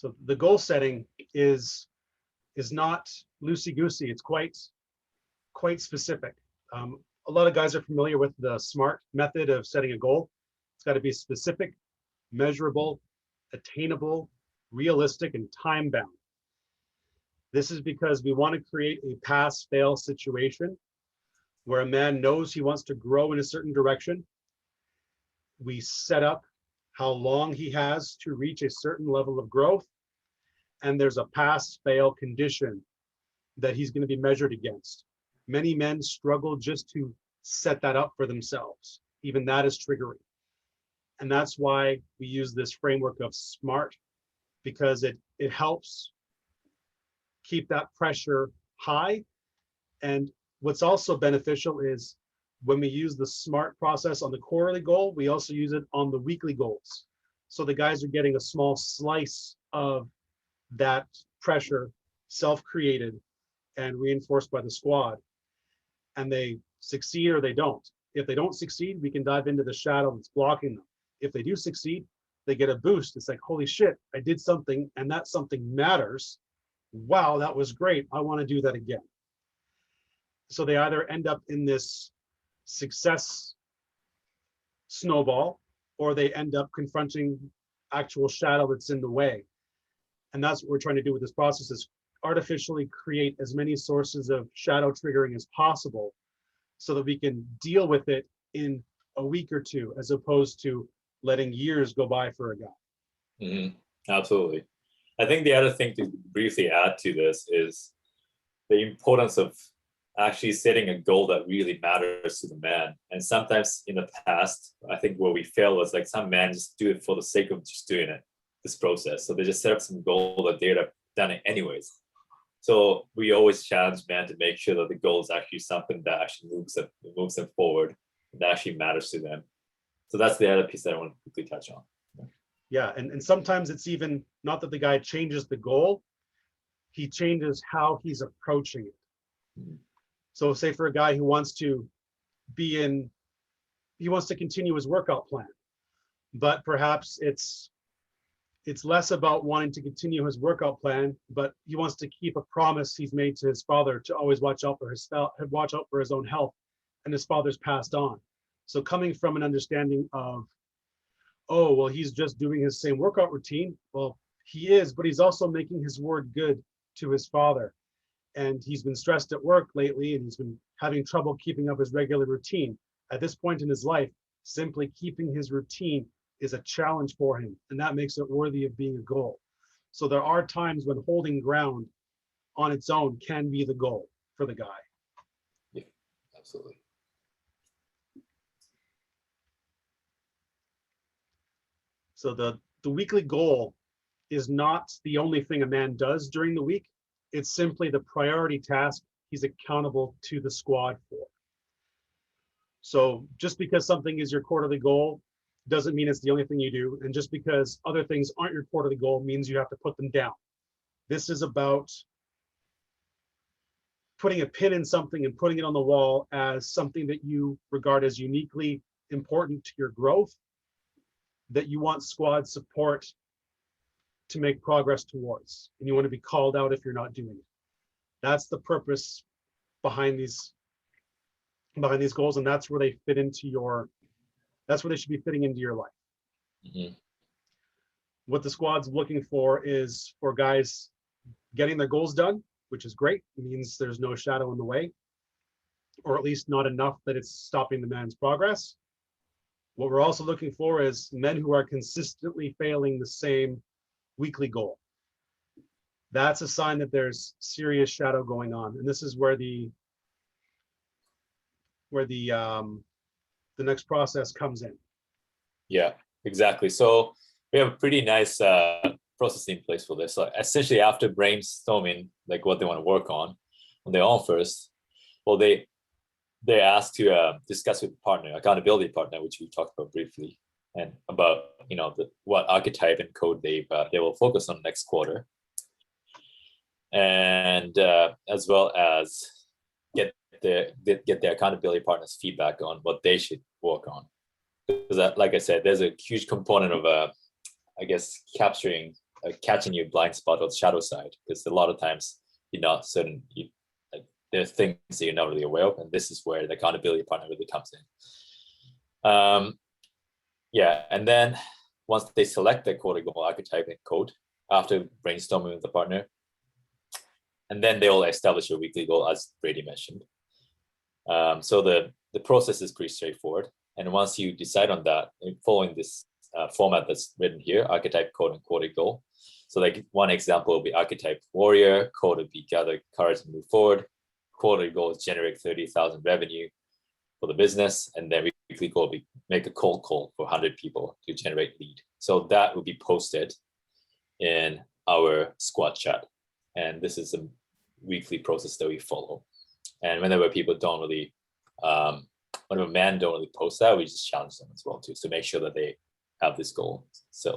So the goal setting is not loosey goosey. It's quite specific. A lot of guys are familiar with the SMART method of setting a goal. It's got to be specific, measurable, attainable, realistic, and time bound. This is because we want to create a pass-fail situation where a man knows he wants to grow in a certain direction. We set up how long he has to reach a certain level of growth, and there's a pass-fail condition that he's going to be measured against. Many men struggle just to set that up for themselves. Even that is triggering. And that's why we use this framework of SMART, because it helps keep that pressure high. And what's also beneficial is when we use the SMART process on the quarterly goal, we also use it on the weekly goals. So the guys are getting a small slice of that pressure, self-created and reinforced by the squad. And they succeed or they don't. If they don't succeed, we can dive into the shadow that's blocking them. If they do succeed, they get a boost. It's like, holy shit, I did something and that something matters. Wow, that was great. I want to do that again. So they either end up in this success snowball, or they end up confronting actual shadow that's in the way. And that's what we're trying to do with this process, is artificially create as many sources of shadow triggering as possible so that we can deal with it in a week or two, as opposed to letting years go by for a guy. Mm-hmm. Absolutely. I think the other thing to briefly add to this is the importance of actually setting a goal that really matters to the man. And sometimes in the past, I think where we fail was like some men just do it for the sake of just doing it, this process. So they just set up some goal that they'd have done it anyways. So we always challenge men to make sure that the goal is actually something that actually moves them forward, that actually matters to them. So that's the other piece that I want to quickly touch on. Yeah, and sometimes it's even not that the guy changes the goal, he changes how he's approaching it. Mm-hmm. So say for a guy who wants to continue his workout plan, but perhaps it's less about wanting to continue his workout plan, but he wants to keep a promise he's made to his father to always watch out for his own health, and his father's passed on. So coming from an understanding of, oh, well, he's just doing his same workout routine. Well, he is, but he's also making his word good to his father. And he's been stressed at work lately, and he's been having trouble keeping up his regular routine. At this point in his life, simply keeping his routine is a challenge for him, and that makes it worthy of being a goal. So there are times when holding ground on its own can be the goal for the guy. Yeah, absolutely. So the weekly goal is not the only thing a man does during the week. It's simply the priority task he's accountable to the squad for. So just because something is your quarterly goal doesn't mean it's the only thing you do. And just because other things aren't your quarterly goal means you have to put them down. This is about putting a pin in something and putting it on the wall as something that you regard as uniquely important to your growth, that you want squad support to make progress towards, and you want to be called out if you're not doing it. That's the purpose behind these goals, and that's where they fit into that's where they should be fitting into your life. Mm-hmm. What the squad's looking for is for guys getting their goals done, which is great. It means there's no shadow in the way, or at least not enough that it's stopping the man's progress. What we're also looking for is men who are consistently failing the same weekly goal. That's a sign that there's serious shadow going on, and this is where the next process comes in. Yeah, exactly. So we have a pretty nice process in place for this. So essentially, after brainstorming like what they want to work on their own first, well, they're asked to discuss with partner, accountability partner, which we talked about briefly, and about what archetype and code they will focus on next quarter, and as well as get the accountability partner's feedback on what they should work on. Because like I said, there's a huge component of capturing catching your blind spot or shadow side, because a lot of times you're not certain. Like, there are things that you're not really aware of, and this is where the accountability partner really comes in. Yeah, and then once they select their quarter goal archetype and code after brainstorming with the partner, and then they'll establish a weekly goal, as Brady mentioned. So the process is pretty straightforward. And once you decide on that, following this format that's written here, archetype, code, and quarter goal. So like one example will be archetype warrior, code would be gather courage and move forward. Quarter goal is generate 30,000 revenue for the business, and then weekly goal will be make a cold call for 100 people to generate lead. So that will be posted in our squad chat. And this is a weekly process that we follow. And whenever people don't really, whenever men don't really post that, we just challenge them as well too, to make sure that they have this goal. So